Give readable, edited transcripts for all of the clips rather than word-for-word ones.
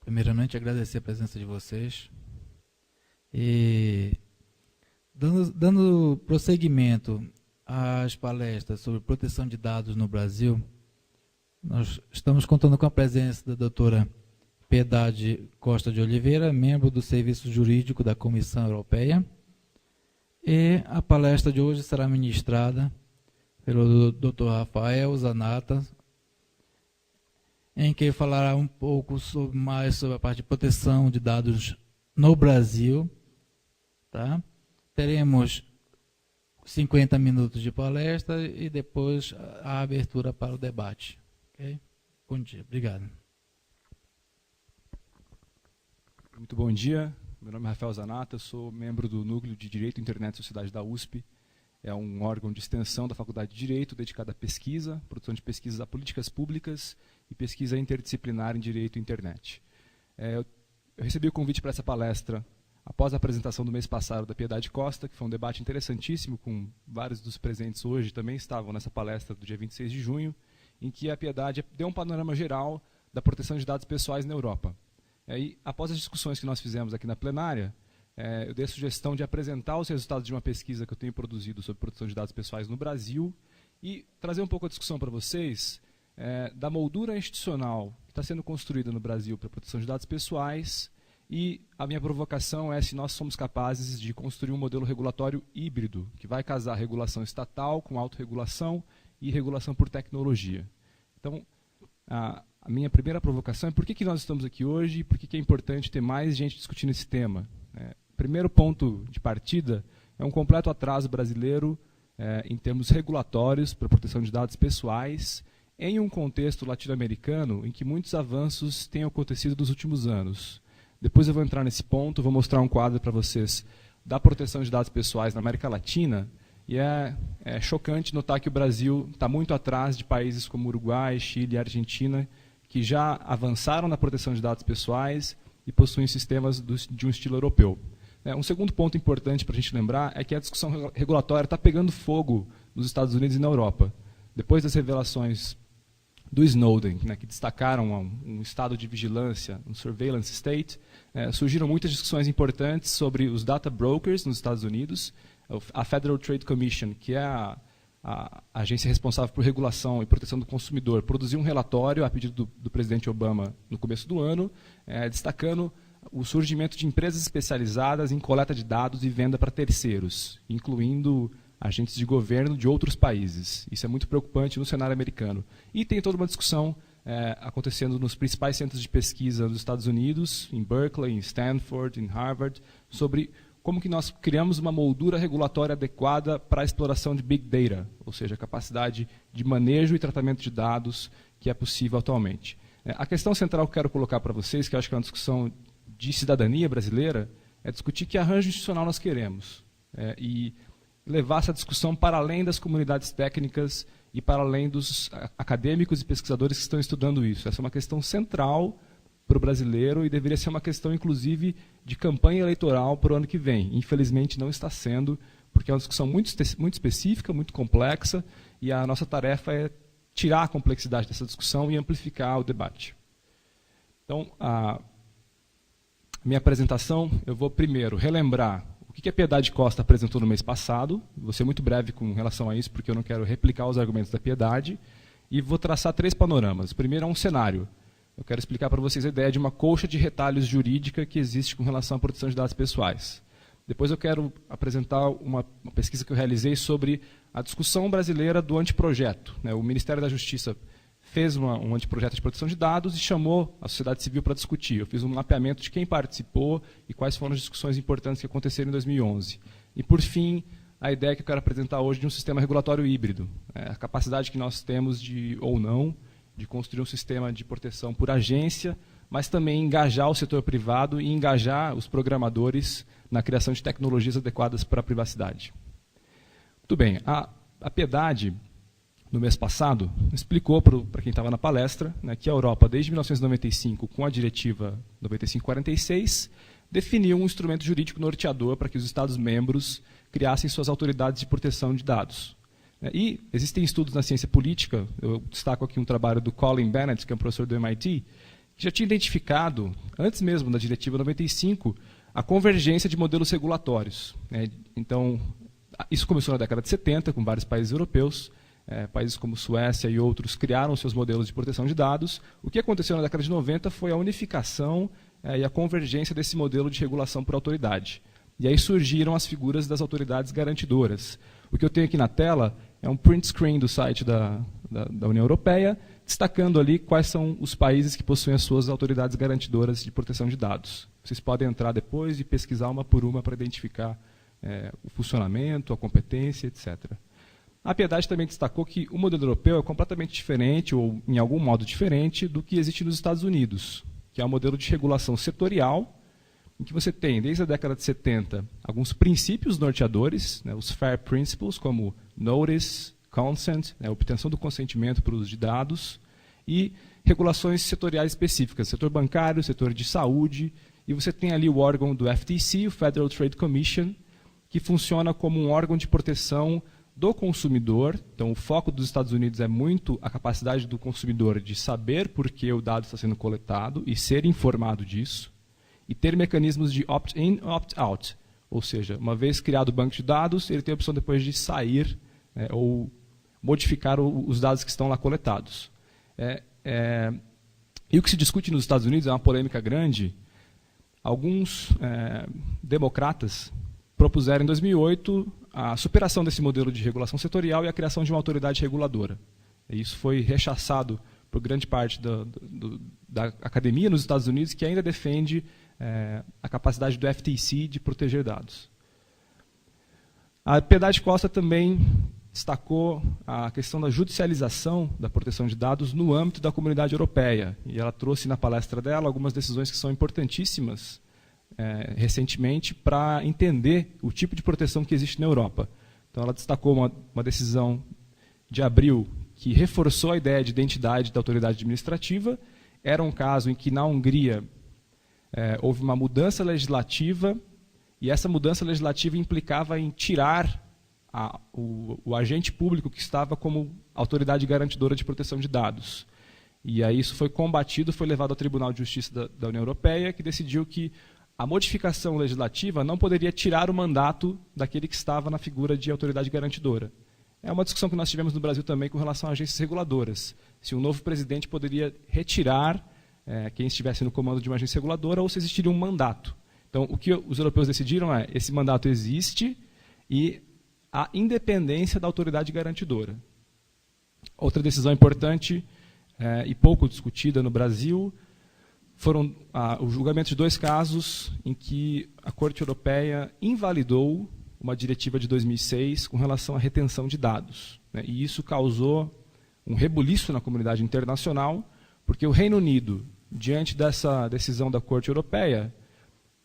Primeiramente, agradecer a presença de vocês. E, dando prosseguimento às palestras sobre proteção de dados no Brasil, nós estamos contando com a presença da doutora Piedade Costa de Oliveira, membro do Serviço Jurídico da Comissão Europeia. E a palestra de hoje será ministrada pelo Dr. Rafael Zanata, em que falará um pouco mais sobre a parte de proteção de dados no Brasil. Tá? Teremos 50 minutos de palestra e depois a abertura para o debate. Okay? Bom dia, obrigado. Muito bom dia, meu nome é Rafael Zanata, eu sou membro do Núcleo de Direito, Internet e Sociedade da USP. É um órgão de extensão da Faculdade de Direito dedicado à pesquisa, produção de pesquisas a políticas públicas e pesquisa interdisciplinar em Direito e Internet. Eu recebi o convite para essa palestra após a apresentação do mês passado da Piedade Costa, que foi um debate interessantíssimo, com vários dos presentes hoje também estavam nessa palestra do dia 26 de junho, em que a Piedade deu um panorama geral da proteção de dados pessoais na Europa. E, após as discussões que nós fizemos aqui na plenária, eu dei a sugestão de apresentar os resultados de uma pesquisa que eu tenho produzido sobre proteção de dados pessoais no Brasil e trazer um pouco a discussão para vocês da moldura institucional que está sendo construída no Brasil para a proteção de dados pessoais. E a minha provocação é se nós somos capazes de construir um modelo regulatório híbrido, que vai casar regulação estatal com autorregulação e regulação por tecnologia. Então, a minha primeira provocação é por que nós estamos aqui hoje e por que é importante ter mais gente discutindo esse tema. Primeiro ponto de partida é um completo atraso brasileiro em termos regulatórios para a proteção de dados pessoais, em um contexto latino-americano em que muitos avanços têm acontecido nos últimos anos. Depois eu vou entrar nesse ponto, vou mostrar um quadro para vocês da proteção de dados pessoais na América Latina, e é chocante notar que o Brasil está muito atrás de países como Uruguai, Chile e Argentina, que já avançaram na proteção de dados pessoais e possuem sistemas de um estilo europeu. Um segundo ponto importante para a gente lembrar é que a discussão regulatória está pegando fogo nos Estados Unidos e na Europa. Depois das revelações do Snowden, que destacaram um estado de vigilância, um surveillance state, surgiram muitas discussões importantes sobre os data brokers nos Estados Unidos, a Federal Trade Commission, que é a agência responsável por regulação e proteção do consumidor, produziu um relatório a pedido do presidente Obama no começo do ano, destacando o surgimento de empresas especializadas em coleta de dados e venda para terceiros, incluindo agentes de governo de outros países. Isso é muito preocupante no cenário americano. E tem toda uma discussão acontecendo nos principais centros de pesquisa dos Estados Unidos, em Berkeley, em Stanford, em Harvard, sobre como que nós criamos uma moldura regulatória adequada para a exploração de Big Data, ou seja, a capacidade de manejo e tratamento de dados que é possível atualmente. A questão central que eu quero colocar para vocês, que eu acho que é uma discussão de cidadania brasileira, é discutir que arranjo institucional nós queremos. E levar essa discussão para além das comunidades técnicas e para além dos acadêmicos e pesquisadores que estão estudando isso. Essa é uma questão central para o brasileiro e deveria ser uma questão, inclusive, de campanha eleitoral para o ano que vem. Infelizmente, não está sendo, porque é uma discussão muito específica, muito complexa, e a nossa tarefa é tirar a complexidade dessa discussão e amplificar o debate. Então, a minha apresentação, eu vou primeiro relembrar o que a Piedade Costa apresentou no mês passado, vou ser muito breve com relação a isso, porque eu não quero replicar os argumentos da Piedade, e vou traçar 3 panoramas. O primeiro é um cenário. Eu quero explicar para vocês a ideia de uma colcha de retalhos jurídica que existe com relação à proteção de dados pessoais. Depois eu quero apresentar uma pesquisa que eu realizei sobre a discussão brasileira do anteprojeto. O Ministério da Justiça fez um anteprojeto de proteção de dados e chamou a sociedade civil para discutir. Eu fiz um mapeamento de quem participou e quais foram as discussões importantes que aconteceram em 2011. E, por fim, a ideia que eu quero apresentar hoje de um sistema regulatório híbrido. A capacidade que nós temos ou não, de construir um sistema de proteção por agência, mas também engajar o setor privado e engajar os programadores na criação de tecnologias adequadas para a privacidade. Muito bem, a Piedade, no mês passado, explicou para quem estava na palestra, que a Europa, desde 1995, com a Diretiva 9546, definiu um instrumento jurídico norteador para que os Estados-membros criassem suas autoridades de proteção de dados. E existem estudos na ciência política, eu destaco aqui um trabalho do Colin Bennett, que é um professor do MIT, que já tinha identificado, antes mesmo da Diretiva 95, a convergência de modelos regulatórios. Então, isso começou na década de 70, com vários países europeus. Países como Suécia e outros criaram seus modelos de proteção de dados. O que aconteceu na década de 90 foi a unificação e a convergência desse modelo de regulação por autoridade. E aí surgiram as figuras das autoridades garantidoras. O que eu tenho aqui na tela é um print screen do site da União Europeia, destacando ali quais são os países que possuem as suas autoridades garantidoras de proteção de dados. Vocês podem entrar depois e pesquisar uma por uma para identificar o funcionamento, a competência, etc. A Piedade também destacou que o modelo europeu é completamente diferente, ou em algum modo diferente, do que existe nos Estados Unidos, que é um modelo de regulação setorial, em que você tem, desde a década de 70, alguns princípios norteadores, os FAIR Principles, como Notice, Consent, obtenção do consentimento para o uso de dados, e regulações setoriais específicas, setor bancário, setor de saúde, e você tem ali o órgão do FTC, o Federal Trade Commission, que funciona como um órgão de proteção do consumidor. Então, o foco dos Estados Unidos é muito a capacidade do consumidor de saber por que o dado está sendo coletado e ser informado disso, e ter mecanismos de opt-in, opt-out. Ou seja, uma vez criado o banco de dados, ele tem a opção depois de sair ou modificar os dados que estão lá coletados. E o que se discute nos Estados Unidos é uma polêmica grande. Alguns democratas propuseram em 2008 a superação desse modelo de regulação setorial e a criação de uma autoridade reguladora. E isso foi rechaçado por grande parte da academia nos Estados Unidos, que ainda defende a capacidade do FTC de proteger dados. A Piedade Costa também destacou a questão da judicialização da proteção de dados no âmbito da Comunidade Europeia. E ela trouxe na palestra dela algumas decisões que são importantíssimas recentemente para entender o tipo de proteção que existe na Europa. Então, ela destacou uma decisão de abril que reforçou a ideia de identidade da autoridade administrativa. Era um caso em que, na Hungria, houve uma mudança legislativa, e essa mudança legislativa implicava em tirar o agente público que estava como autoridade garantidora de proteção de dados. E aí isso foi combatido, foi levado ao Tribunal de Justiça da União Europeia, que decidiu que a modificação legislativa não poderia tirar o mandato daquele que estava na figura de autoridade garantidora. É uma discussão que nós tivemos no Brasil também com relação a agências reguladoras. Se um novo presidente poderia retirar quem estivesse no comando de uma agência reguladora ou se existiria um mandato. Então, o que os europeus decidiram é esse mandato existe e a independência da autoridade garantidora. Outra decisão importante e pouco discutida no Brasil foram o julgamento de 2 casos em que a Corte Europeia invalidou uma diretiva de 2006 com relação à retenção de dados. E isso causou um rebuliço na comunidade internacional, porque o Reino Unido, diante dessa decisão da Corte Europeia,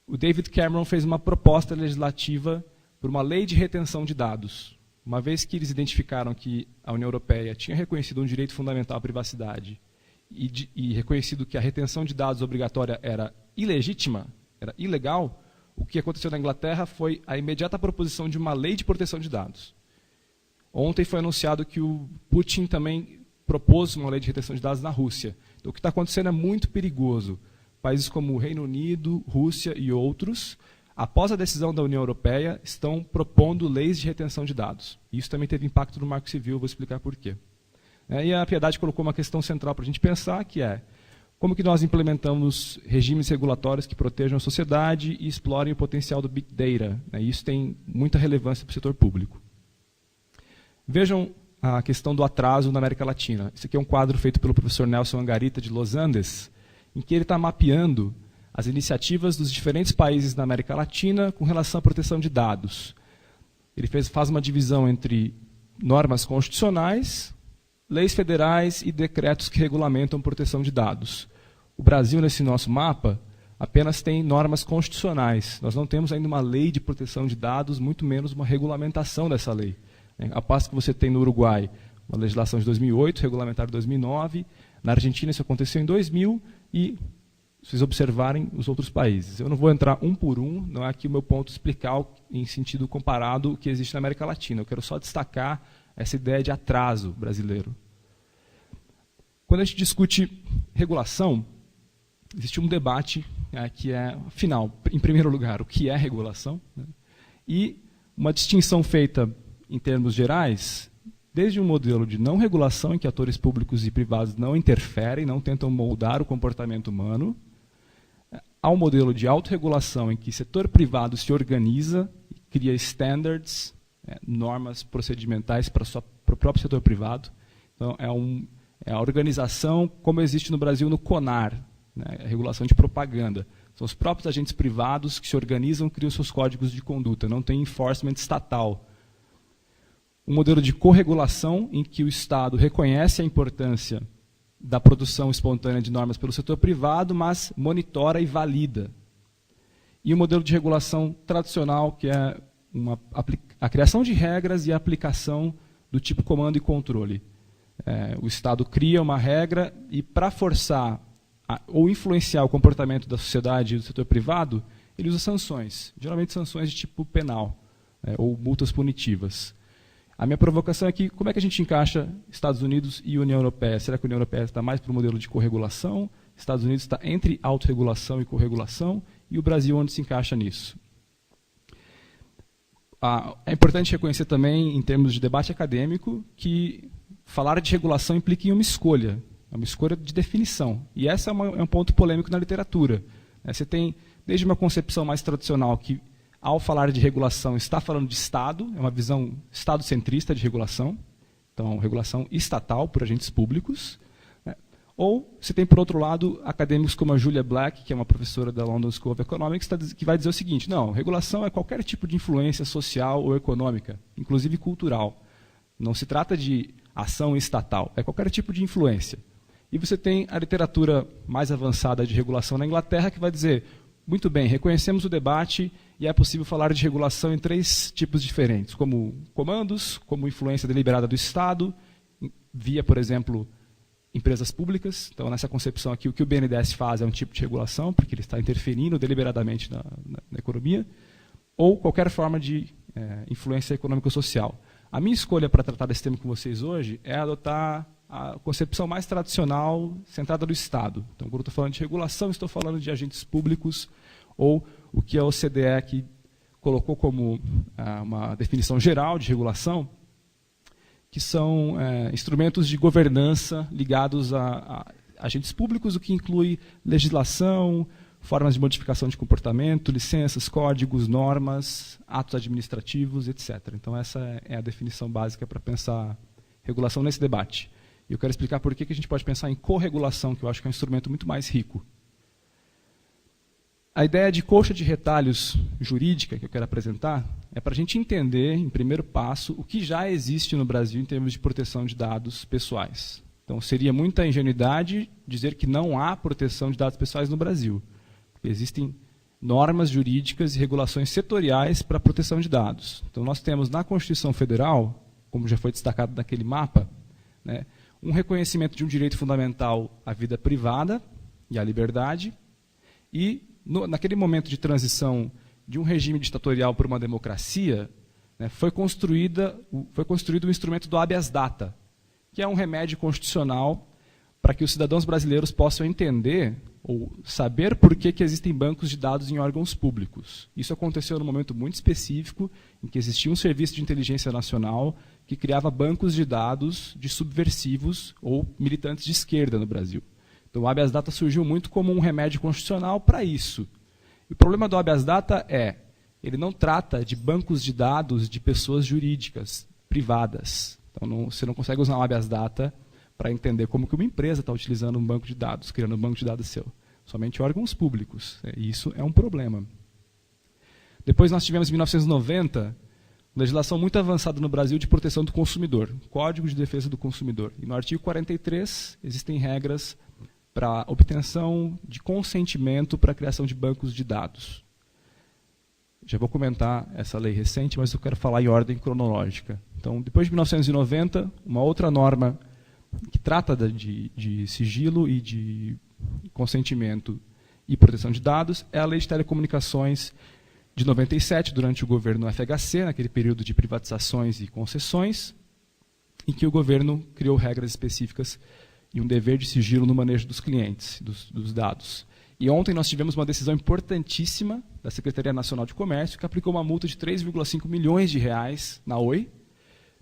o David Cameron fez uma proposta legislativa por uma lei de retenção de dados. Uma vez que eles identificaram que a União Europeia tinha reconhecido um direito fundamental à privacidade e reconhecido que a retenção de dados obrigatória era ilegítima, era ilegal, o que aconteceu na Inglaterra foi a imediata proposição de uma lei de proteção de dados. Ontem foi anunciado que o Putin também propôs uma lei de retenção de dados na Rússia. Então, o que está acontecendo é muito perigoso. Países como o Reino Unido, Rússia e outros, após a decisão da União Europeia, estão propondo leis de retenção de dados. Isso também teve impacto no Marco Civil, vou explicar por quê. E a Piedade colocou uma questão central para a gente pensar, que é como que nós implementamos regimes regulatórios que protejam a sociedade e explorem o potencial do Big Data. Isso tem muita relevância para o setor público. Vejam a questão do atraso na América Latina. Esse aqui é um quadro feito pelo professor Nelson Angarita, de Los Andes, em que ele está mapeando as iniciativas dos diferentes países da América Latina com relação à proteção de dados. Ele faz uma divisão entre normas constitucionais, leis federais e decretos que regulamentam a proteção de dados. O Brasil, nesse nosso mapa, apenas tem normas constitucionais. Nós não temos ainda uma lei de proteção de dados, muito menos uma regulamentação dessa lei. A passo que você tem no Uruguai uma legislação de 2008, regulamentar de 2009, na Argentina isso aconteceu em 2000 e, se vocês observarem, os outros países. Eu não vou entrar um por um, não é aqui o meu ponto explicar em sentido comparado o que existe na América Latina. Eu quero só destacar essa ideia de atraso brasileiro. Quando a gente discute regulação, existe um debate que é, afinal, em primeiro lugar, o que é regulação, né? E uma distinção feita em termos gerais, desde um modelo de não regulação, em que atores públicos e privados não interferem, não tentam moldar o comportamento humano, ao modelo de autorregulação, em que o setor privado se organiza, cria standards, normas procedimentais para o próprio setor privado. Então, é a organização como existe no Brasil no CONAR, né, a regulação de propaganda. São os próprios agentes privados que se organizam, criam seus códigos de conduta, não tem enforcement estatal. Um modelo de corregulação em que o Estado reconhece a importância da produção espontânea de normas pelo setor privado, mas monitora e valida. E um modelo de regulação tradicional, que é a criação de regras e a aplicação do tipo comando e controle. O Estado cria uma regra e, para forçar ou influenciar o comportamento da sociedade e do setor privado, ele usa sanções, geralmente sanções de tipo penal, ou multas punitivas. A minha provocação é que, como é que a gente encaixa Estados Unidos e União Europeia? Será que a União Europeia está mais para o modelo de corregulação? Estados Unidos está entre autorregulação e corregulação? E o Brasil, onde se encaixa nisso? É importante reconhecer também, em termos de debate acadêmico, que falar de regulação implica em uma escolha de definição. E esse é um ponto polêmico na literatura. Você tem, desde uma concepção mais tradicional, que, ao falar de regulação, está falando de Estado, é uma visão estado-centrista de regulação, então, regulação estatal por agentes públicos. Ou você tem, por outro lado, acadêmicos como a Julia Black, que é uma professora da London School of Economics, que vai dizer o seguinte: não, regulação é qualquer tipo de influência social ou econômica, inclusive cultural. Não se trata de ação estatal, é qualquer tipo de influência. E você tem a literatura mais avançada de regulação na Inglaterra, que vai dizer, muito bem, reconhecemos o debate e é possível falar de regulação em 3 tipos diferentes, como comandos, como influência deliberada do Estado, via, por exemplo, empresas públicas. Então, nessa concepção aqui, o que o BNDES faz é um tipo de regulação, porque ele está interferindo deliberadamente na economia, ou qualquer forma de influência econômico-social. A minha escolha para tratar desse tema com vocês hoje é adotar a concepção mais tradicional, centrada no Estado. Então, quando eu estou falando de regulação, estou falando de agentes públicos, ou o que a OCDE aqui colocou como uma definição geral de regulação, que são instrumentos de governança ligados a agentes públicos, o que inclui legislação, formas de modificação de comportamento, licenças, códigos, normas, atos administrativos, etc. Então, essa é a definição básica para pensar regulação nesse debate. E eu quero explicar por que a gente pode pensar em corregulação, que eu acho que é um instrumento muito mais rico. A ideia de coxa de retalhos jurídica que eu quero apresentar é para a gente entender, em primeiro passo, o que já existe no Brasil em termos de proteção de dados pessoais. Então, seria muita ingenuidade dizer que não há proteção de dados pessoais no Brasil. Existem normas jurídicas e regulações setoriais para a proteção de dados. Então, nós temos na Constituição Federal, como já foi destacado naquele mapa, né, um reconhecimento de um direito fundamental à vida privada e à liberdade, e naquele momento de transição de um regime ditatorial para uma democracia, né, foi construído o instrumento do habeas data, que é um remédio constitucional para que os cidadãos brasileiros possam entender ou saber por que existem bancos de dados em órgãos públicos. Isso aconteceu num momento muito específico, em que existia um serviço de inteligência nacional que criava bancos de dados de subversivos ou militantes de esquerda no Brasil. Então, o habeas data surgiu muito como um remédio constitucional para isso. E o problema do habeas data ele não trata de bancos de dados de pessoas jurídicas, privadas. Então, você não consegue usar um habeas data para entender como que uma empresa está utilizando um banco de dados, criando um banco de dados seu. Somente órgãos públicos. E isso é um problema. Depois nós tivemos, em 1990, legislação muito avançada no Brasil de proteção do consumidor, Código de Defesa do Consumidor. E no artigo 43 existem regras para obtenção de consentimento para a criação de bancos de dados. Já vou comentar essa lei recente, mas eu quero falar em ordem cronológica. Então, depois de 1990, uma outra norma que trata de sigilo e de consentimento e proteção de dados é a Lei de Telecomunicações de 97, durante o governo FHC, naquele período de privatizações e concessões, em que o governo criou regras específicas e um dever de sigilo no manejo dos clientes, dos dados. E ontem nós tivemos uma decisão importantíssima da Secretaria Nacional de Comércio, que aplicou uma multa de 3,5 milhões de reais na Oi,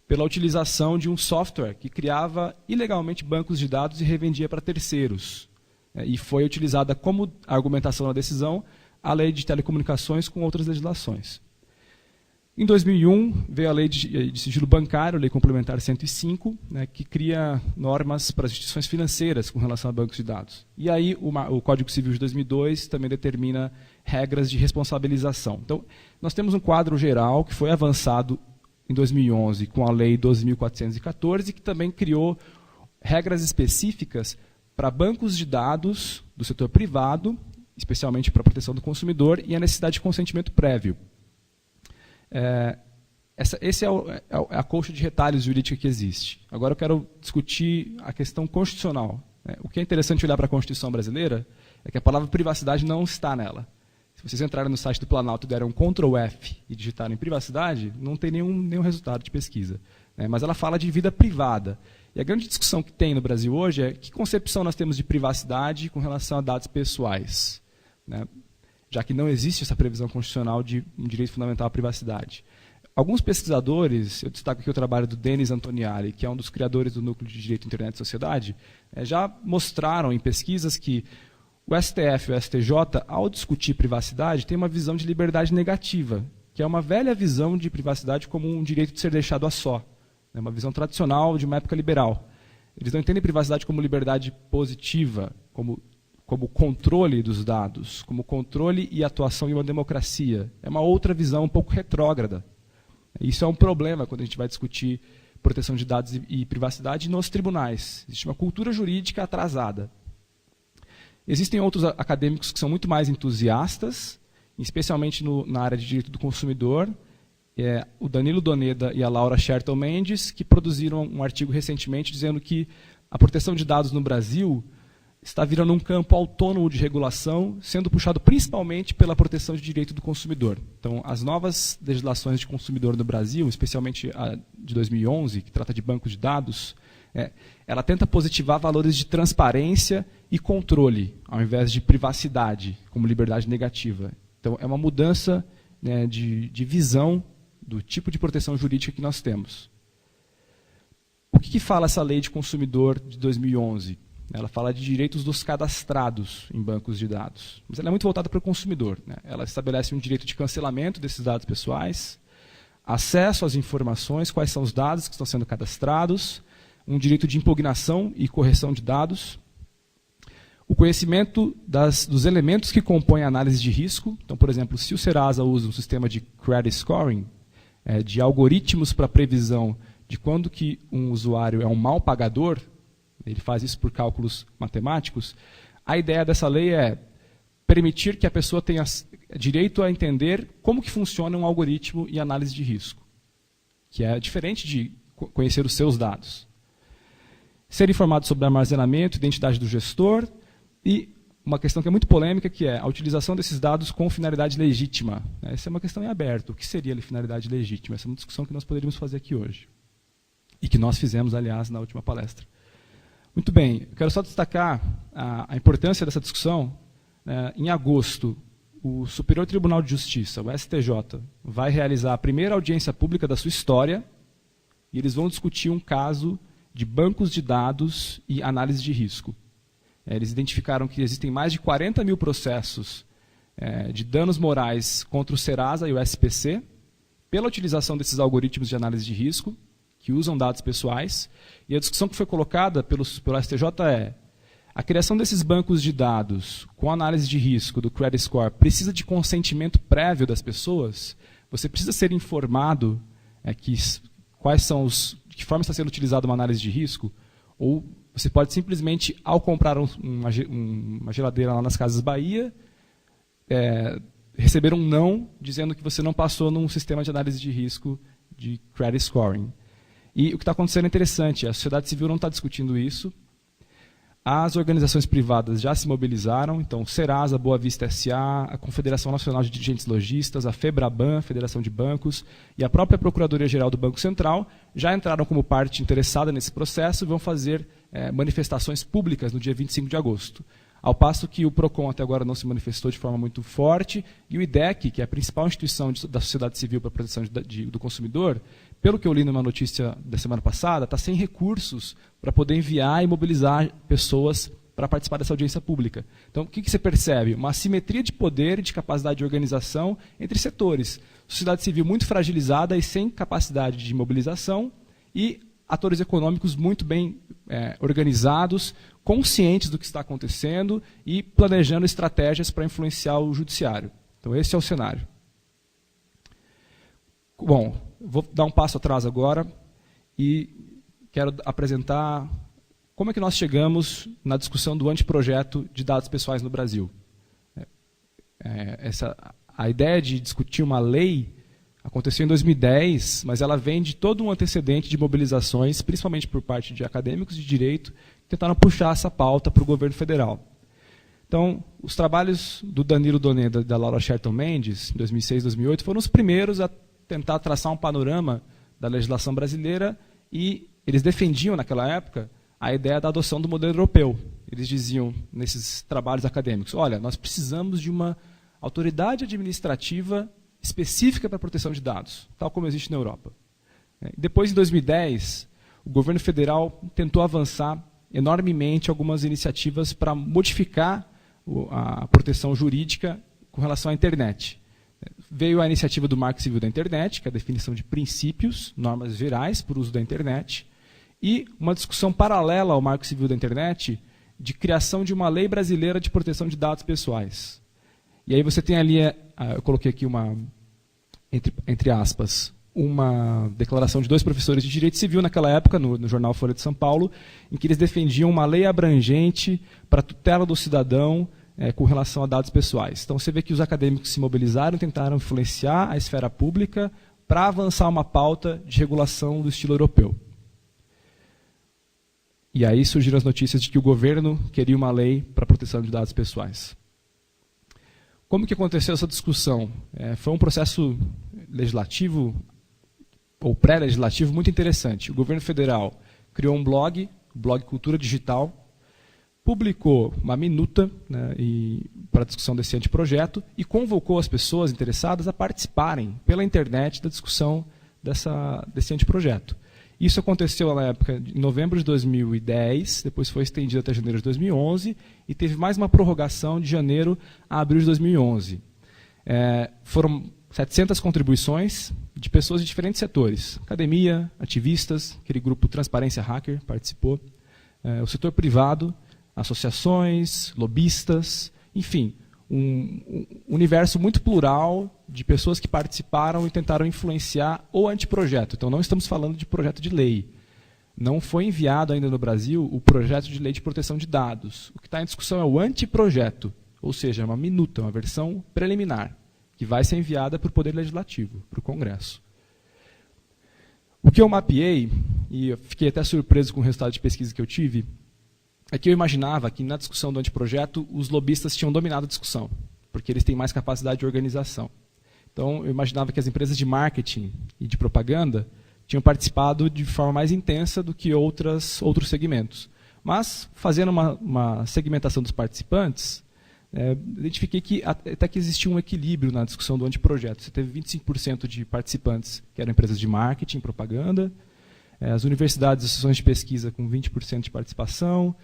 pela utilização de um software que criava ilegalmente bancos de dados e revendia para terceiros. E foi utilizada como argumentação na decisão a Lei de Telecomunicações com outras legislações. Em 2001, veio a Lei de Sigilo Bancário, Lei Complementar 105, né, que cria normas para as instituições financeiras com relação a bancos de dados. E aí o Código Civil de 2002 também determina regras de responsabilização. Então, nós temos um quadro geral que foi avançado em 2011 com a Lei 12.414, que também criou regras específicas para bancos de dados do setor privado, especialmente para a proteção do consumidor, e a necessidade de consentimento prévio. Esse é a colcha de retalhos jurídica que existe. Agora eu quero discutir a questão constitucional. O que é interessante olhar para a Constituição brasileira é que a palavra privacidade não está nela. Se vocês entrarem no site do Planalto e derem um Ctrl F e digitarem privacidade, não tem nenhum resultado de pesquisa. Mas ela fala de vida privada. E a grande discussão que tem no Brasil hoje é que concepção nós temos de privacidade com relação a dados pessoais, já que não existe essa previsão constitucional de um direito fundamental à privacidade. Alguns pesquisadores, eu destaco aqui o trabalho do Denis Antoniari, que é um dos criadores do Núcleo de Direito, Internet e Sociedade, já mostraram em pesquisas que o STF e o STJ, ao discutir privacidade, tem uma visão de liberdade negativa, que é uma velha visão de privacidade como um direito de ser deixado a só, uma visão tradicional de uma época liberal. Eles não entendem privacidade como liberdade positiva, como controle dos dados, como controle e atuação em uma democracia. É uma outra visão um pouco retrógrada. Isso é um problema quando a gente vai discutir proteção de dados e privacidade nos tribunais. Existe uma cultura jurídica atrasada. Existem outros acadêmicos que são muito mais entusiastas, especialmente na área de direito do consumidor, o Danilo Doneda e a Laura Sherton Mendes, que produziram um artigo recentemente dizendo que a proteção de dados no Brasil está virando um campo autônomo de regulação, sendo puxado principalmente pela proteção de direito do consumidor. Então, as novas legislações de consumidor no Brasil, especialmente a de 2011, que trata de bancos de dados, ela tenta positivar valores de transparência e controle, ao invés de privacidade, como liberdade negativa. Então, é uma mudança de visão do tipo de proteção jurídica que nós temos. O que fala essa lei de consumidor de 2011? Ela fala de direitos dos cadastrados em bancos de dados. Mas ela é muito voltada para o consumidor. Ela estabelece um direito de cancelamento desses dados pessoais, acesso às informações, quais são os dados que estão sendo cadastrados, um direito de impugnação e correção de dados, o conhecimento dos elementos que compõem a análise de risco. Então, por exemplo, se o Serasa usa um sistema de credit scoring, de algoritmos para previsão de quando que um usuário é um mal pagador, ele faz isso por cálculos matemáticos, a ideia dessa lei é permitir que a pessoa tenha direito a entender como que funciona um algoritmo e análise de risco, que é diferente de conhecer os seus dados. Ser informado sobre armazenamento, identidade do gestor e uma questão que é muito polêmica, que é a utilização desses dados com finalidade legítima. Essa é uma questão em aberto. O que seria a finalidade legítima? Essa é uma discussão que nós poderíamos fazer aqui hoje. E que nós fizemos, aliás, na última palestra. Muito bem, eu quero só destacar a importância dessa discussão. Em agosto, o Superior Tribunal de Justiça, o STJ, vai realizar a primeira audiência pública da sua história e eles vão discutir um caso de bancos de dados e análise de risco. Eles identificaram que existem mais de 40 mil processos de danos morais contra o Serasa e o SPC pela utilização desses algoritmos de análise de risco, que usam dados pessoais, e a discussão que foi colocada pelo STJ é: a criação desses bancos de dados com análise de risco do credit score precisa de consentimento prévio das pessoas? Você precisa ser informado de que forma está sendo utilizada uma análise de risco? Ou você pode simplesmente, ao comprar uma geladeira lá nas Casas Bahia, receber um não, dizendo que você não passou num sistema de análise de risco de credit scoring. E o que está acontecendo é interessante, a sociedade civil não está discutindo isso, as organizações privadas já se mobilizaram, então Serasa, Boa Vista S.A., a Confederação Nacional de Dirigentes Lojistas, a FEBRABAN, Federação de Bancos, e a própria Procuradoria-Geral do Banco Central já entraram como parte interessada nesse processo e vão fazer manifestações públicas no dia 25 de agosto. ao passo que o PROCON até agora não se manifestou de forma muito forte, e o IDEC, que é a principal instituição da sociedade civil para a proteção do consumidor, pelo que eu li numa notícia da semana passada, está sem recursos para poder enviar e mobilizar pessoas para participar dessa audiência pública. Então, o que você percebe? Uma assimetria de poder e de capacidade de organização entre setores. Sociedade civil muito fragilizada e sem capacidade de mobilização, e atores econômicos muito bem organizados, conscientes do que está acontecendo e planejando estratégias para influenciar o judiciário. Então, esse é o cenário. Bom, vou dar um passo atrás agora e quero apresentar como é que nós chegamos na discussão do anteprojeto de dados pessoais no Brasil. A ideia de discutir uma lei aconteceu em 2010, mas ela vem de todo um antecedente de mobilizações, principalmente por parte de acadêmicos de direito, que tentaram puxar essa pauta para o governo federal. Então, os trabalhos do Danilo Doneda e da Laura Sherton Mendes, em 2006 e 2008, foram os primeiros a tentar traçar um panorama da legislação brasileira, e eles defendiam, naquela época, a ideia da adoção do modelo europeu. Eles diziam, nesses trabalhos acadêmicos, olha, nós precisamos de uma autoridade administrativa específica para a proteção de dados, tal como existe na Europa. Depois, em 2010, o governo federal tentou avançar enormemente algumas iniciativas para modificar a proteção jurídica com relação à internet. Veio a iniciativa do Marco Civil da Internet, que é a definição de princípios, normas gerais para o uso da internet, e uma discussão paralela ao Marco Civil da Internet de criação de uma lei brasileira de proteção de dados pessoais. E aí você tem ali, eu coloquei aqui entre aspas, uma declaração de 2 professores de Direito Civil naquela época, no jornal Folha de São Paulo, em que eles defendiam uma lei abrangente para a tutela do cidadão com relação a dados pessoais. Então você vê que os acadêmicos se mobilizaram, tentaram influenciar a esfera pública para avançar uma pauta de regulação do estilo europeu. E aí surgiram as notícias de que o governo queria uma lei para a proteção de dados pessoais. Como que aconteceu essa discussão? Foi um processo legislativo, ou pré-legislativo, muito interessante. O governo federal criou um blog, o blog Cultura Digital, publicou uma minuta, né, para a discussão desse anteprojeto e convocou as pessoas interessadas a participarem pela internet da discussão desse anteprojeto. Isso aconteceu na época, em novembro de 2010, depois foi estendido até janeiro de 2011, e teve mais uma prorrogação de janeiro a abril de 2011. Foram 700 contribuições de pessoas de diferentes setores. Academia, ativistas, aquele grupo Transparência Hacker participou, o setor privado, associações, lobistas, enfim, um universo muito plural de pessoas que participaram e tentaram influenciar o anteprojeto. Então, não estamos falando de projeto de lei. Não foi enviado ainda no Brasil o projeto de lei de proteção de dados. O que está em discussão é o anteprojeto, ou seja, uma minuta, uma versão preliminar, que vai ser enviada para o Poder Legislativo, para o Congresso. O que eu mapeei, e eu fiquei até surpreso com o resultado de pesquisa que eu tive, é que eu imaginava que na discussão do anteprojeto os lobistas tinham dominado a discussão, porque eles têm mais capacidade de organização. Então, eu imaginava que as empresas de marketing e de propaganda tinham participado de forma mais intensa do que outros segmentos. Mas, fazendo uma segmentação dos participantes, identifiquei que até que existia um equilíbrio na discussão do anteprojeto. Você teve 25% de participantes que eram empresas de marketing e propaganda, as universidades e associações de pesquisa com 20% de participação,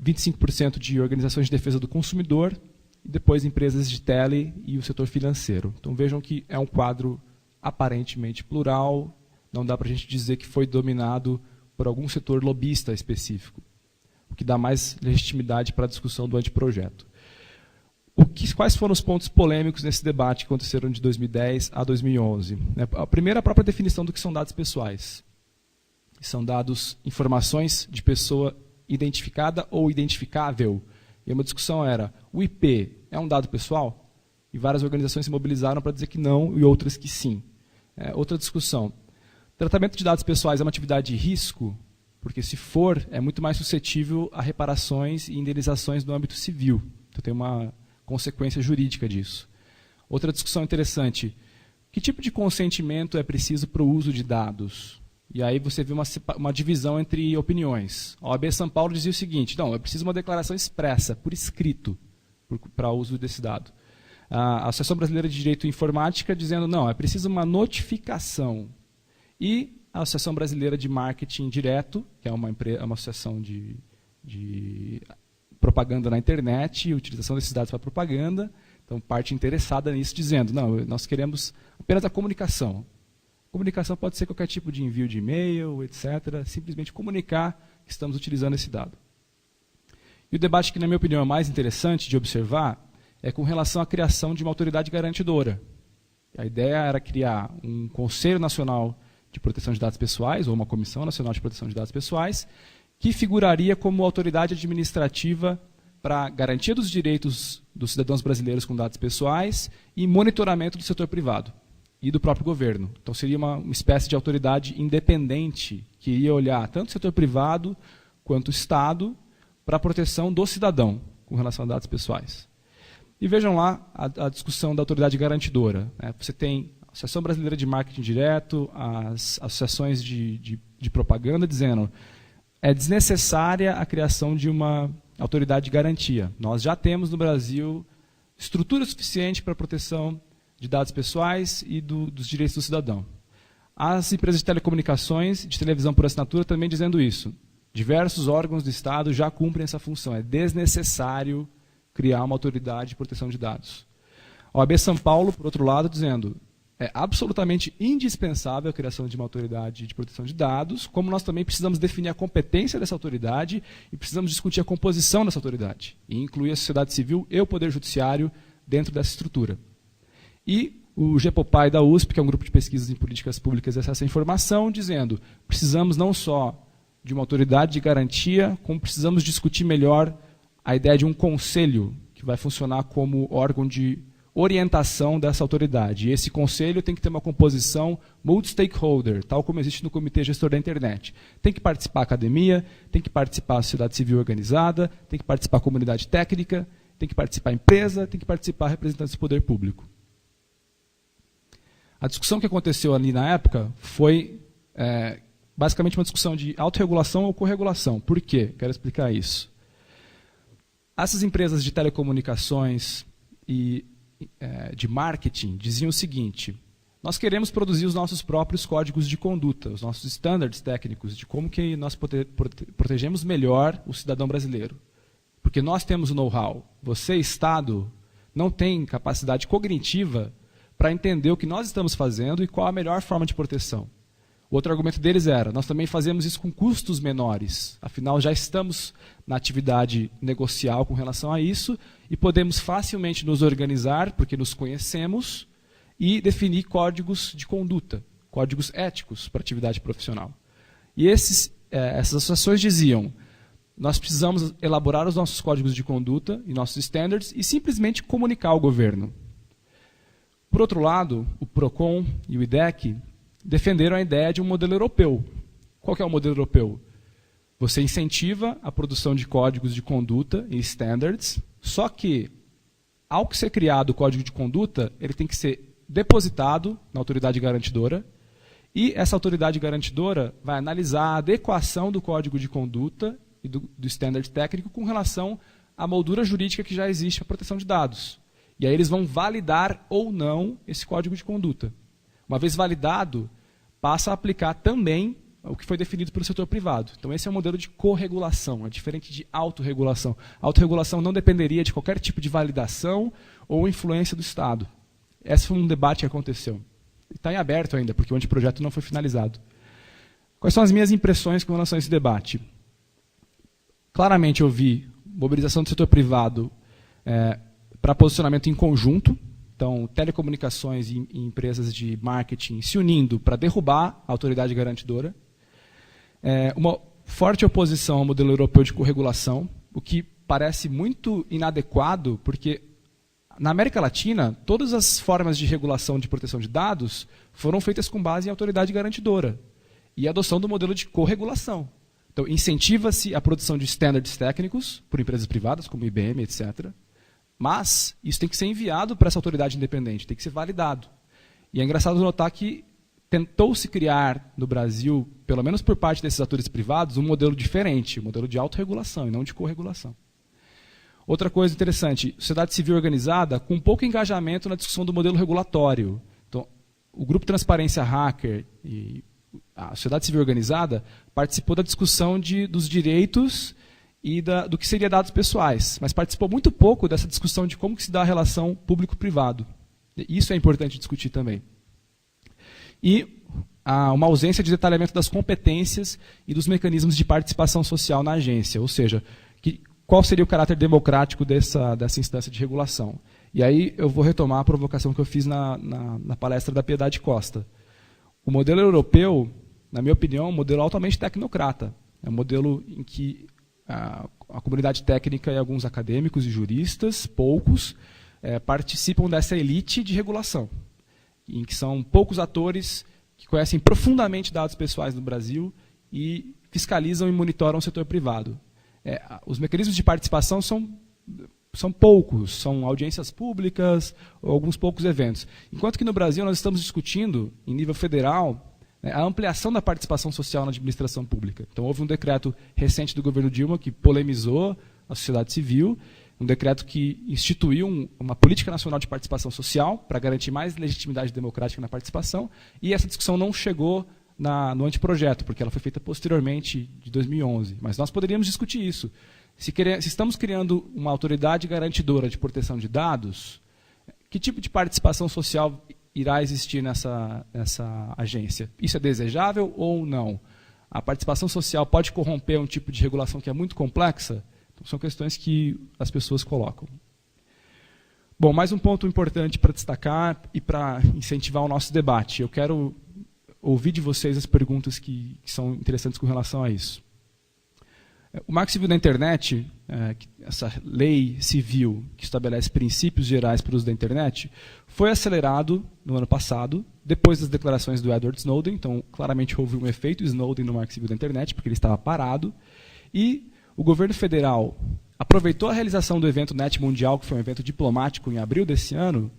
25% de organizações de defesa do consumidor, e depois empresas de tele e o setor financeiro. Então vejam que é um quadro aparentemente plural, não dá para a gente dizer que foi dominado por algum setor lobista específico, o que dá mais legitimidade para a discussão do anteprojeto. Quais foram os pontos polêmicos nesse debate que aconteceram de 2010 a 2011? A primeira, a própria definição do que são dados pessoais. São dados, informações de pessoa identificada ou identificável. E uma discussão era, o IP é um dado pessoal? E várias organizações se mobilizaram para dizer que não e outras que sim. Outra discussão, tratamento de dados pessoais é uma atividade de risco? Porque se for, é muito mais suscetível a reparações e indenizações no âmbito civil. Então tem uma consequência jurídica disso. Outra discussão interessante, que tipo de consentimento é preciso para o uso de dados? E aí você vê uma divisão entre opiniões. A OAB São Paulo dizia o seguinte: não, eu preciso de uma declaração expressa, por escrito, para uso desse dado. A Associação Brasileira de Direito Informática dizendo, não, é preciso uma notificação. E a Associação Brasileira de Marketing Direto, que é uma associação de propaganda na internet e utilização desses dados para propaganda, então parte interessada nisso, dizendo, não, nós queremos apenas a comunicação. Comunicação pode ser qualquer tipo de envio de e-mail, etc. Simplesmente comunicar que estamos utilizando esse dado. E o debate que, na minha opinião, é mais interessante de observar é com relação à criação de uma autoridade garantidora. A ideia era criar um Conselho Nacional de Proteção de Dados Pessoais, ou uma Comissão Nacional de Proteção de Dados Pessoais, que figuraria como autoridade administrativa para garantia dos direitos dos cidadãos brasileiros com dados pessoais e monitoramento do setor privado e do próprio governo. Então seria uma espécie de autoridade independente que iria olhar tanto o setor privado quanto o Estado para a proteção do cidadão com relação a dados pessoais. E vejam lá a discussão da autoridade garantidora. Né? Você tem a Associação Brasileira de Marketing Direto, as associações de propaganda dizendo é desnecessária a criação de uma autoridade de garantia. Nós já temos no Brasil estrutura suficiente para a proteção de dados pessoais e dos direitos do cidadão. As empresas de telecomunicações, de televisão por assinatura, também dizendo isso. Diversos órgãos do Estado já cumprem essa função. É desnecessário criar uma autoridade de proteção de dados. A OAB São Paulo, por outro lado, dizendo é absolutamente indispensável a criação de uma autoridade de proteção de dados, como nós também precisamos definir a competência dessa autoridade e precisamos discutir a composição dessa autoridade, e incluir a sociedade civil e o Poder Judiciário dentro dessa estrutura. E o GEPOPAI da USP, que é um grupo de pesquisas em políticas públicas e acesso à informação, dizendo precisamos não só de uma autoridade de garantia, como precisamos discutir melhor a ideia de um conselho que vai funcionar como órgão de orientação dessa autoridade. E esse conselho tem que ter uma composição multi-stakeholder, tal como existe no Comitê Gestor da Internet. Tem que participar a academia, tem que participar a sociedade civil organizada, tem que participar a comunidade técnica, tem que participar a empresa, tem que participar representantes do poder público. A discussão que aconteceu ali na época foi basicamente uma discussão de autorregulação ou corregulação. Por quê? Quero explicar isso. Essas empresas de telecomunicações e de marketing diziam o seguinte: nós queremos produzir os nossos próprios códigos de conduta, os nossos standards técnicos de como que nós protegemos melhor o cidadão brasileiro. Porque nós temos o know-how. Você, Estado, não tem capacidade cognitiva para entender o que nós estamos fazendo e qual a melhor forma de proteção. O outro argumento deles era, nós também fazemos isso com custos menores, afinal já estamos na atividade negocial com relação a isso e podemos facilmente nos organizar, porque nos conhecemos, e definir códigos de conduta, códigos éticos para a atividade profissional. E essas associações diziam, nós precisamos elaborar os nossos códigos de conduta e nossos standards e simplesmente comunicar ao governo. Por outro lado, o PROCON e o IDEC defenderam a ideia de um modelo europeu. Qual que é o modelo europeu? Você incentiva a produção de códigos de conduta e standards, só que, ao ser criado o código de conduta, ele tem que ser depositado na autoridade garantidora, e essa autoridade garantidora vai analisar a adequação do código de conduta e do standard técnico com relação à moldura jurídica que já existe para a proteção de dados. E aí eles vão validar ou não esse código de conduta. Uma vez validado, passa a aplicar também o que foi definido pelo setor privado. Então esse é um modelo de corregulação, é diferente de autorregulação. A autorregulação não dependeria de qualquer tipo de validação ou influência do Estado. Esse foi um debate que aconteceu. Está em aberto ainda, porque o anteprojeto não foi finalizado. Quais são as minhas impressões com relação a esse debate? Claramente eu vi mobilização do setor privado para posicionamento em conjunto. Então, telecomunicações e empresas de marketing se unindo para derrubar a autoridade garantidora. Uma forte oposição ao modelo europeu de corregulação, o que parece muito inadequado, porque na América Latina, todas as formas de regulação de proteção de dados foram feitas com base em autoridade garantidora e a adoção do modelo de corregulação. Então, incentiva-se a produção de standards técnicos por empresas privadas, como IBM, etc., mas isso tem que ser enviado para essa autoridade independente, tem que ser validado. E é engraçado notar que tentou-se criar no Brasil, pelo menos por parte desses atores privados, um modelo diferente, um modelo de autorregulação e não de corregulação. Outra coisa interessante, sociedade civil organizada com pouco engajamento na discussão do modelo regulatório. Então, o Grupo Transparência Hacker e a sociedade civil organizada participou da discussão dos direitos e do que seria dados pessoais, mas participou muito pouco dessa discussão de como que se dá a relação público-privado. Isso é importante discutir também. E uma ausência de detalhamento das competências e dos mecanismos de participação social na agência, ou seja, qual seria o caráter democrático dessa instância de regulação. E aí eu vou retomar a provocação que eu fiz na palestra da Piedade Costa. O modelo europeu, na minha opinião, é um modelo altamente tecnocrata. É um modelo em que a comunidade técnica e alguns acadêmicos e juristas, poucos, participam dessa elite de regulação, em que são poucos atores que conhecem profundamente dados pessoais no Brasil e fiscalizam e monitoram o setor privado. Os mecanismos de participação são poucos, são audiências públicas ou alguns poucos eventos. Enquanto que no Brasil nós estamos discutindo, em nível federal, a ampliação da participação social na administração pública. Então houve um decreto recente do governo Dilma que polemizou a sociedade civil, um decreto que instituiu uma política nacional de participação social para garantir mais legitimidade democrática na participação, e essa discussão não chegou no anteprojeto, porque ela foi feita posteriormente, de 2011. Mas nós poderíamos discutir isso. Se estamos criando uma autoridade garantidora de proteção de dados, que tipo de participação social irá existir nessa agência? Isso é desejável ou não? A participação social pode corromper um tipo de regulação que é muito complexa? Então, são questões que as pessoas colocam. Bom, mais um ponto importante para destacar e para incentivar o nosso debate. Eu quero ouvir de vocês as perguntas que são interessantes com relação a isso. O Marco Civil da Internet, essa lei civil que estabelece princípios gerais para o uso da internet, foi acelerado no ano passado, depois das declarações do Edward Snowden. Então, claramente houve um efeito Snowden no Marco Civil da Internet, porque ele estava parado. E o governo federal aproveitou a realização do evento NET Mundial, que foi um evento diplomático em abril desse ano,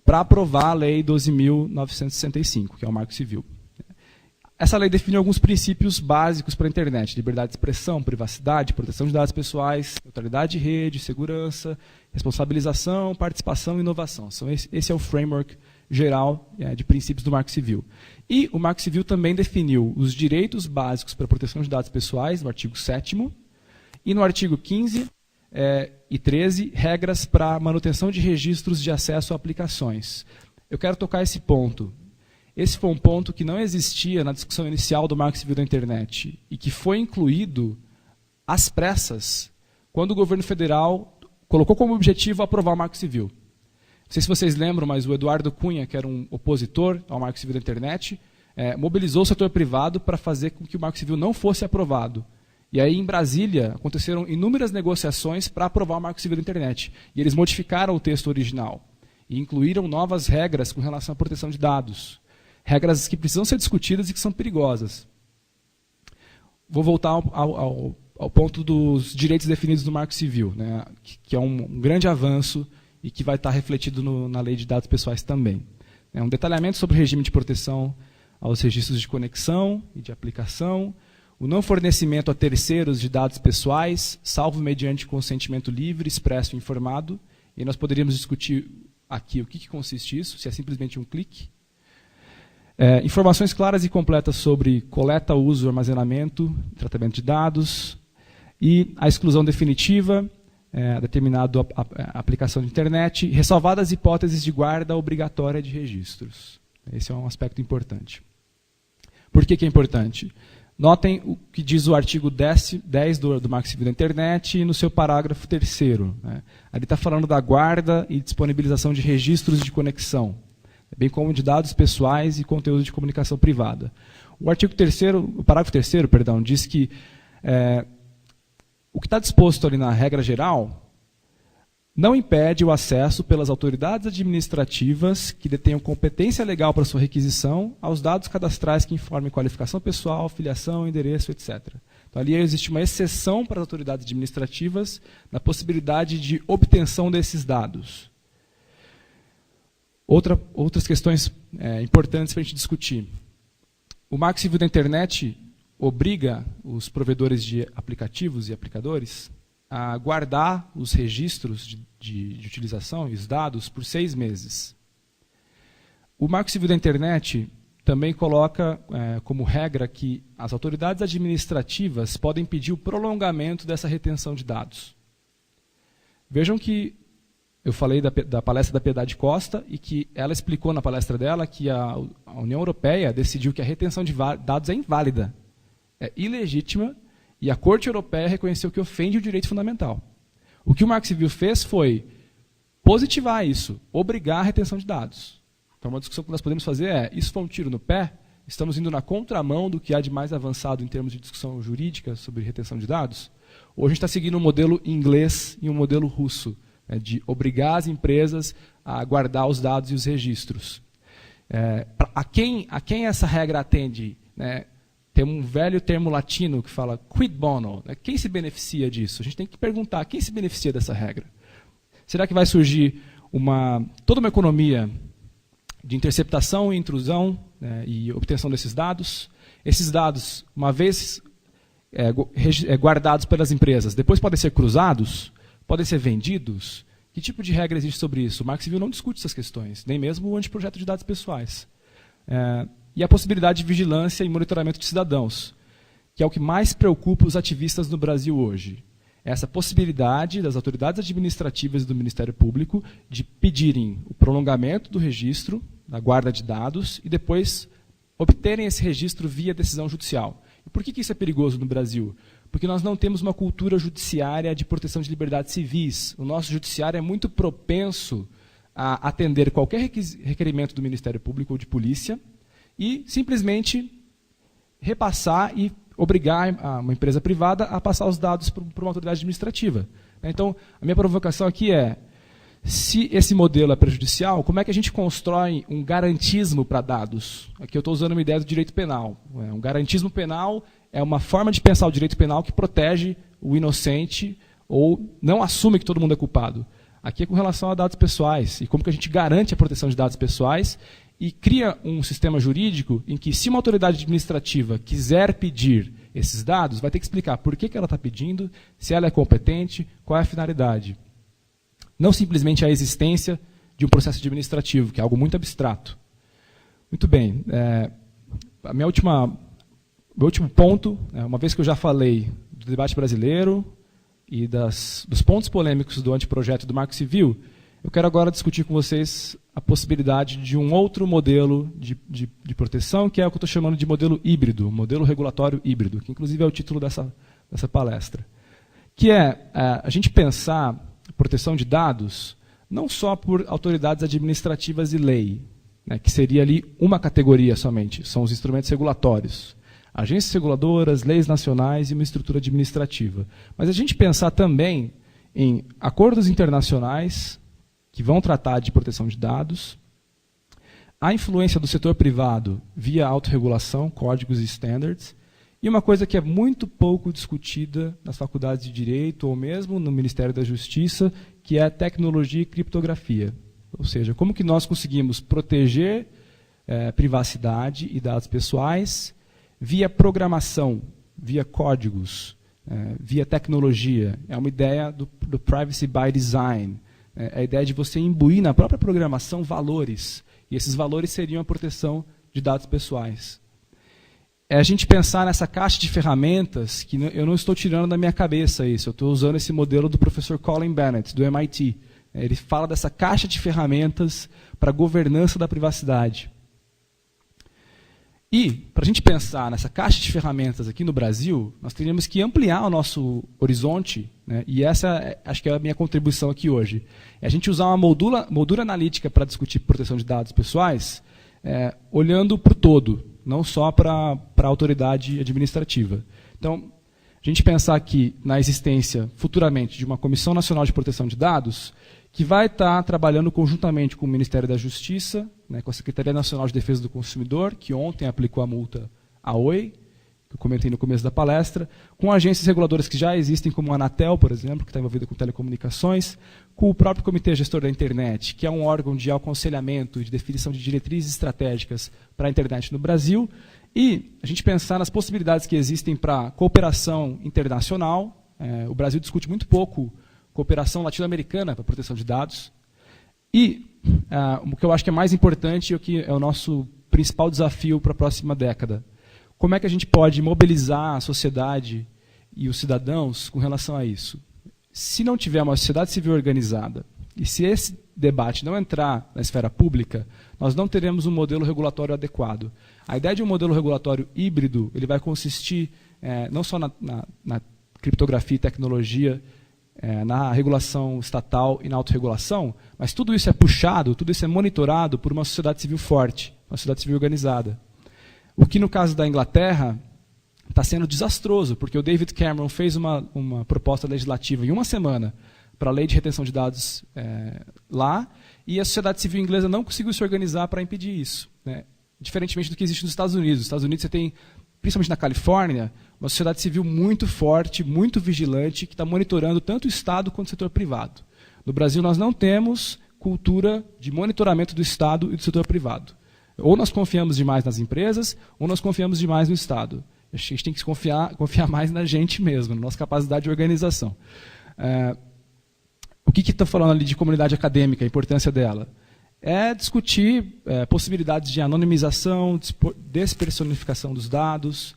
para aprovar a Lei 12.965, que é o Marco Civil. Essa lei define alguns princípios básicos para a internet: liberdade de expressão, privacidade, proteção de dados pessoais, neutralidade de rede, segurança, responsabilização, participação e inovação. Esse é o framework geral de princípios do Marco Civil. E o Marco Civil também definiu os direitos básicos para a proteção de dados pessoais, no artigo 7º, e no artigo 15 e 13, regras para a manutenção de registros de acesso a aplicações. Eu quero tocar esse ponto. Esse foi um ponto que não existia na discussão inicial do Marco Civil da Internet e que foi incluído às pressas quando o governo federal colocou como objetivo aprovar o Marco Civil. Não sei se vocês lembram, mas o Eduardo Cunha, que era um opositor ao Marco Civil da Internet, mobilizou o setor privado para fazer com que o Marco Civil não fosse aprovado. E aí, em Brasília, aconteceram inúmeras negociações para aprovar o Marco Civil da Internet. E eles modificaram o texto original e incluíram novas regras com relação à proteção de dados. Regras que precisam ser discutidas e que são perigosas. Vou voltar ao ponto dos direitos definidos no Marco Civil, né, que é um grande avanço e que vai estar refletido na Lei de Dados Pessoais também. É um detalhamento sobre o regime de proteção aos registros de conexão e de aplicação, o não fornecimento a terceiros de dados pessoais, salvo mediante consentimento livre, expresso e informado. E nós poderíamos discutir aqui o que consiste isso, se é simplesmente um clique. Informações claras e completas sobre coleta, uso, armazenamento, tratamento de dados, e a exclusão definitiva, determinado a aplicação de internet, ressalvadas hipóteses de guarda obrigatória de registros. Esse é um aspecto importante. Por que é importante? Notem o que diz o artigo 10 do Marco Civil da Internet no seu parágrafo 3º. Né? Ali está falando da guarda e disponibilização de registros de conexão, bem como de dados pessoais e conteúdo de comunicação privada. O parágrafo 3º, perdão, diz que o que está disposto ali na regra geral não impede o acesso pelas autoridades administrativas que detenham competência legal para sua requisição aos dados cadastrais que informem qualificação pessoal, filiação, endereço, etc. Então, ali existe uma exceção para as autoridades administrativas na possibilidade de obtenção desses dados. Outras questões importantes para a gente discutir. O Marco Civil da Internet obriga os provedores de aplicativos e aplicadores a guardar os registros de utilização e os dados por 6 meses. O Marco Civil da Internet também coloca como regra que as autoridades administrativas podem pedir o prolongamento dessa retenção de dados. Vejam que eu falei da palestra da Piedade Costa e que ela explicou na palestra dela que a União Europeia decidiu que a retenção de dados é inválida, é ilegítima, e a Corte Europeia reconheceu que ofende o direito fundamental. O que o Marco Civil fez foi positivar isso, obrigar a retenção de dados. Então, uma discussão que nós podemos fazer é, isso foi um tiro no pé? Estamos indo na contramão do que há de mais avançado em termos de discussão jurídica sobre retenção de dados? Ou a gente está seguindo um modelo inglês e um modelo russo, de obrigar as empresas a guardar os dados e os registros? A quem essa regra atende? Tem um velho termo latino que fala quid bono. Quem se beneficia disso? A gente tem que perguntar quem se beneficia dessa regra. Será que vai surgir toda uma economia de interceptação e intrusão e obtenção desses dados? Esses dados, uma vez guardados pelas empresas, depois podem ser cruzados? Podem ser vendidos? Que tipo de regra existe sobre isso? O Marco Civil não discute essas questões, nem mesmo o anteprojeto de dados pessoais. E a possibilidade de vigilância e monitoramento de cidadãos, que é o que mais preocupa os ativistas no Brasil hoje. Essa possibilidade das autoridades administrativas e do Ministério Público de pedirem o prolongamento do registro, da guarda de dados, e depois obterem esse registro via decisão judicial. E por que isso é perigoso no Brasil? Porque nós não temos uma cultura judiciária de proteção de liberdades civis. O nosso judiciário é muito propenso a atender qualquer requerimento do Ministério Público ou de polícia e simplesmente repassar e obrigar uma empresa privada a passar os dados para uma autoridade administrativa. Então, a minha provocação aqui é, se esse modelo é prejudicial, como é que a gente constrói um garantismo para dados? Aqui eu estou usando uma ideia do direito penal. Um garantismo penal é uma forma de pensar o direito penal que protege o inocente ou não assume que todo mundo é culpado. Aqui é com relação a dados pessoais e como que a gente garante a proteção de dados pessoais e cria um sistema jurídico em que, se uma autoridade administrativa quiser pedir esses dados, vai ter que explicar por que ela está pedindo, se ela é competente, qual é a finalidade. Não simplesmente a existência de um processo administrativo, que é algo muito abstrato. Muito bem. Meu último ponto, uma vez que eu já falei do debate brasileiro e dos pontos polêmicos do anteprojeto do Marco Civil, eu quero agora discutir com vocês a possibilidade de um outro modelo de proteção, que é o que eu estou chamando de modelo híbrido, modelo regulatório híbrido, que inclusive é o título dessa palestra. Que é a gente pensar proteção de dados não só por autoridades administrativas e lei, que seria ali uma categoria somente, são os instrumentos regulatórios. Agências reguladoras, leis nacionais e uma estrutura administrativa. Mas a gente pensar também em acordos internacionais que vão tratar de proteção de dados, a influência do setor privado via autorregulação, códigos e standards, e uma coisa que é muito pouco discutida nas faculdades de Direito ou mesmo no Ministério da Justiça, que é tecnologia e criptografia. Ou seja, como que nós conseguimos proteger privacidade e dados pessoais via programação, via códigos, via tecnologia. É uma ideia do privacy by design. É a ideia de você imbuir na própria programação valores. E esses valores seriam a proteção de dados pessoais. É a gente pensar nessa caixa de ferramentas, que eu não estou tirando da minha cabeça isso, eu estou usando esse modelo do professor Colin Bennett, do MIT. Ele fala dessa caixa de ferramentas para a governança da privacidade. E, para a gente pensar nessa caixa de ferramentas aqui no Brasil, nós teríamos que ampliar o nosso horizonte, e essa acho que é a minha contribuição aqui hoje. É a gente usar uma moldura analítica para discutir proteção de dados pessoais, olhando para o todo, não só para a autoridade administrativa. Então, a gente pensar aqui na existência, futuramente, de uma Comissão Nacional de Proteção de Dados, que vai estar trabalhando conjuntamente com o Ministério da Justiça, com a Secretaria Nacional de Defesa do Consumidor, que ontem aplicou a multa à Oi, que eu comentei no começo da palestra, com agências reguladoras que já existem, como a Anatel, por exemplo, que está envolvida com telecomunicações, com o próprio Comitê Gestor da Internet, que é um órgão de aconselhamento e de definição de diretrizes estratégicas para a internet no Brasil, e a gente pensar nas possibilidades que existem para cooperação internacional. O Brasil discute muito pouco cooperação latino-americana para proteção de dados. E o que eu acho que é mais importante e o que é o nosso principal desafio para a próxima década. Como é que a gente pode mobilizar a sociedade e os cidadãos com relação a isso? Se não tiver uma sociedade civil organizada, e se esse debate não entrar na esfera pública, nós não teremos um modelo regulatório adequado. A ideia de um modelo regulatório híbrido, ele vai consistir não só na criptografia e tecnologia, na regulação estatal e na autorregulação, mas tudo isso é puxado, tudo isso é monitorado por uma sociedade civil forte, uma sociedade civil organizada. O que, no caso da Inglaterra, está sendo desastroso, porque o David Cameron fez uma proposta legislativa em uma semana para a lei de retenção de dados lá, e a sociedade civil inglesa não conseguiu se organizar para impedir isso, né? Diferentemente do que existe nos Estados Unidos. Nos Estados Unidos você tem, principalmente na Califórnia, uma sociedade civil muito forte, muito vigilante, que está monitorando tanto o Estado quanto o setor privado. No Brasil, nós não temos cultura de monitoramento do Estado e do setor privado. Ou nós confiamos demais nas empresas, ou nós confiamos demais no Estado. A gente tem que confiar mais na gente mesmo, na nossa capacidade de organização. O que está falando ali de comunidade acadêmica, a importância dela? É discutir possibilidades de anonimização, despersonificação dos dados,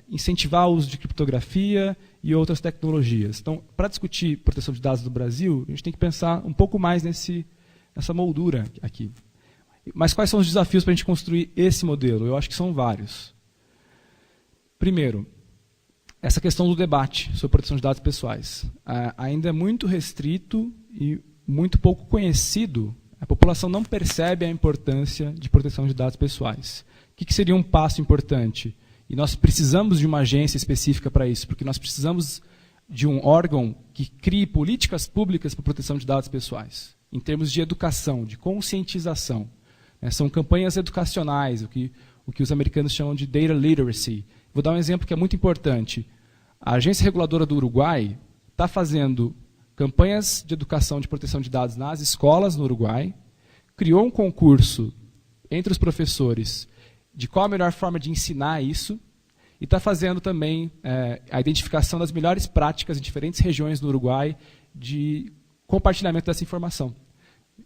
incentivar o uso de criptografia e outras tecnologias. Então, para discutir proteção de dados do Brasil, a gente tem que pensar um pouco mais nessa moldura aqui. Mas quais são os desafios para a gente construir esse modelo? Eu acho que são vários. Primeiro, essa questão do debate sobre proteção de dados pessoais. Ainda é muito restrito e muito pouco conhecido. A população não percebe a importância de proteção de dados pessoais. O que seria um passo importante? E nós precisamos de uma agência específica para isso, porque nós precisamos de um órgão que crie políticas públicas para proteção de dados pessoais, em termos de educação, de conscientização. São campanhas educacionais, o que os americanos chamam de data literacy. Vou dar um exemplo que é muito importante. A Agência Reguladora do Uruguai está fazendo campanhas de educação de proteção de dados nas escolas no Uruguai, criou um concurso entre os professores de qual a melhor forma de ensinar isso, e está fazendo também a identificação das melhores práticas em diferentes regiões do Uruguai de compartilhamento dessa informação.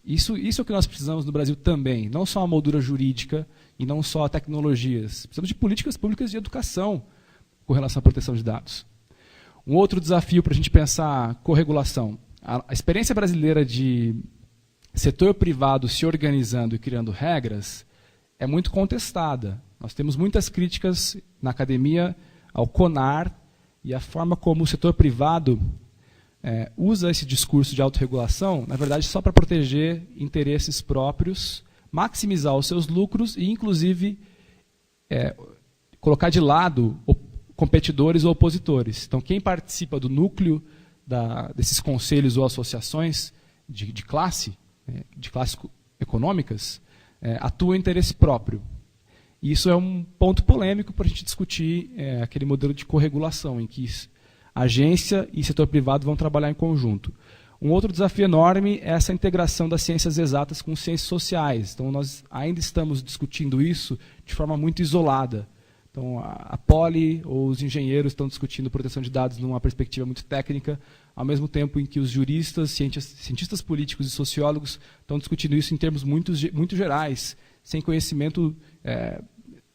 Isso é o que nós precisamos no Brasil também, não só a moldura jurídica e não só tecnologias. Precisamos de políticas públicas de educação com relação à proteção de dados. Um outro desafio para a gente pensar corregulação. A experiência brasileira de setor privado se organizando e criando regras é muito contestada. Nós temos muitas críticas na academia ao CONAR e a forma como o setor privado usa esse discurso de autorregulação, na verdade, só para proteger interesses próprios, maximizar os seus lucros e, inclusive, colocar de lado competidores ou opositores. Então, quem participa do núcleo desses conselhos ou associações de classes econômicas, atua em interesse próprio. E isso é um ponto polêmico para a gente discutir aquele modelo de corregulação, em que agência e setor privado vão trabalhar em conjunto. Um outro desafio enorme é essa integração das ciências exatas com ciências sociais. Então, nós ainda estamos discutindo isso de forma muito isolada. Então, a Poli ou os engenheiros estão discutindo proteção de dados numa perspectiva muito técnica, ao mesmo tempo em que os juristas, cientistas políticos e sociólogos estão discutindo isso em termos muito gerais, sem conhecimento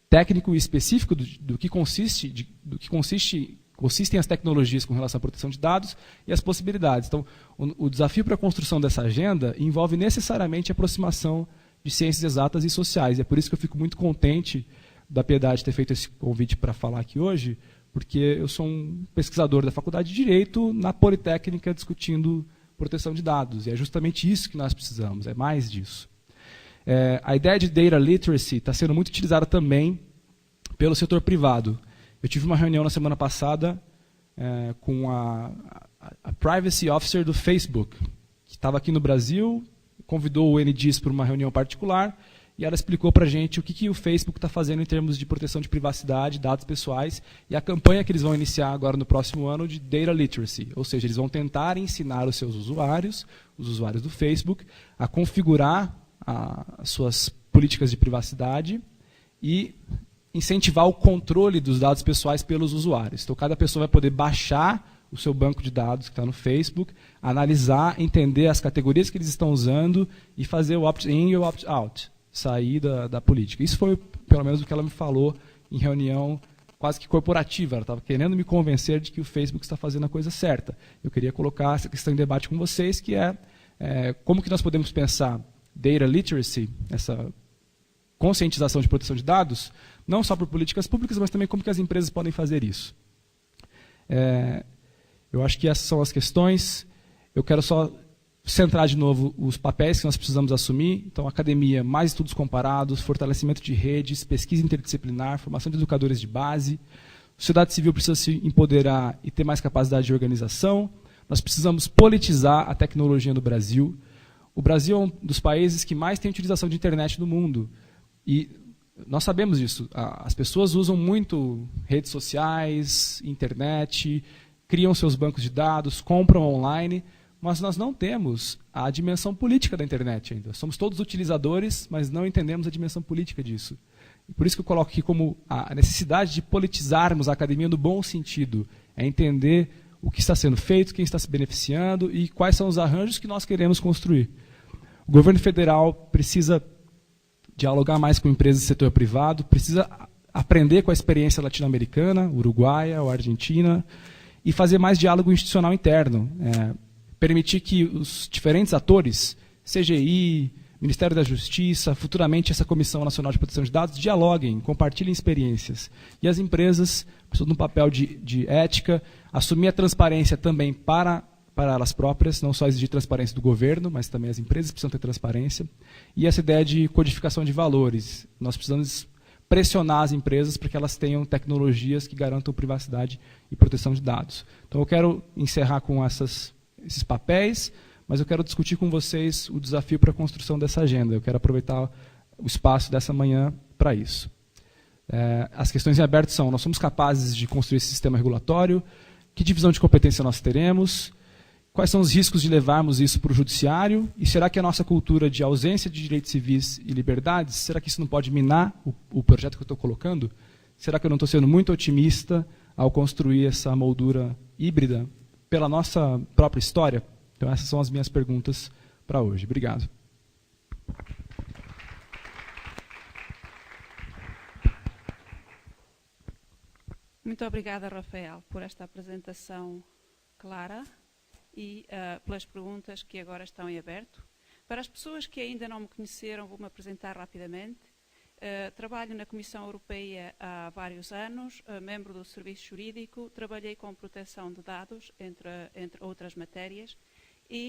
técnico e específico do que consistem as tecnologias com relação à proteção de dados e as possibilidades. Então, o desafio para a construção dessa agenda envolve necessariamente a aproximação de ciências exatas e sociais. E é por isso que eu fico muito contente da Piedade ter feito esse convite para falar aqui hoje, porque eu sou um pesquisador da Faculdade de Direito na Politécnica discutindo proteção de dados. E é justamente isso que nós precisamos, é mais disso. A ideia de data literacy está sendo muito utilizada também pelo setor privado. Eu tive uma reunião na semana passada com a Privacy Officer do Facebook, que estava aqui no Brasil, convidou o NDIS para uma reunião particular, e ela explicou para a gente o que o Facebook está fazendo em termos de proteção de privacidade, dados pessoais, e a campanha que eles vão iniciar agora no próximo ano de Data Literacy, ou seja, eles vão tentar ensinar os seus usuários, os usuários do Facebook, a configurar as suas políticas de privacidade e incentivar o controle dos dados pessoais pelos usuários. Então, cada pessoa vai poder baixar o seu banco de dados que está no Facebook, analisar, entender as categorias que eles estão usando e fazer o opt-in e o opt-out, sair da política. Isso foi, pelo menos, o que ela me falou em reunião quase que corporativa. Ela estava querendo me convencer de que o Facebook está fazendo a coisa certa. Eu queria colocar essa questão em debate com vocês, que é como que nós podemos pensar data literacy, essa conscientização de proteção de dados, não só por políticas públicas, mas também como que as empresas podem fazer isso. Eu acho que essas são as questões. Eu quero só centrar de novo os papéis que nós precisamos assumir. Então, academia, mais estudos comparados, fortalecimento de redes, pesquisa interdisciplinar, formação de educadores de base. A sociedade civil precisa se empoderar e ter mais capacidade de organização. Nós precisamos politizar a tecnologia no Brasil. O Brasil é um dos países que mais tem utilização de internet no mundo. E nós sabemos disso. As pessoas usam muito redes sociais, internet, criam seus bancos de dados, compram online, mas nós não temos a dimensão política da internet ainda. Somos todos utilizadores, mas não entendemos a dimensão política disso. E por isso que eu coloco aqui como a necessidade de politizarmos a academia no bom sentido, é entender o que está sendo feito, quem está se beneficiando e quais são os arranjos que nós queremos construir. O governo federal precisa dialogar mais com empresas do setor privado, precisa aprender com a experiência latino-americana, uruguaia ou argentina, e fazer mais diálogo institucional interno. Permitir que os diferentes atores, CGI, Ministério da Justiça, futuramente essa Comissão Nacional de Proteção de Dados, dialoguem, compartilhem experiências. E as empresas precisam de um papel de ética, assumir a transparência também para elas próprias, não só exigir transparência do governo, mas também as empresas precisam ter transparência. E essa ideia de codificação de valores. Nós precisamos pressionar as empresas para que elas tenham tecnologias que garantam privacidade e proteção de dados. Então, eu quero encerrar com esses papéis, mas eu quero discutir com vocês o desafio para a construção dessa agenda. Eu quero aproveitar o espaço dessa manhã para isso. As questões em aberto são: nós somos capazes de construir esse sistema regulatório? Que divisão de competência nós teremos? Quais são os riscos de levarmos isso para o judiciário? E será que a nossa cultura de ausência de direitos civis e liberdades, será que isso não pode minar o projeto que eu estou colocando? Será que eu não estou sendo muito otimista ao construir essa moldura híbrida pela nossa própria história? Então, essas são as minhas perguntas para hoje. Obrigado. Muito obrigada, Rafael, por esta apresentação clara e pelas perguntas que agora estão em aberto. Para as pessoas que ainda não me conheceram, vou-me apresentar rapidamente. Trabalho na Comissão Europeia há vários anos, membro do Serviço Jurídico, trabalhei com proteção de dados, entre outras matérias, e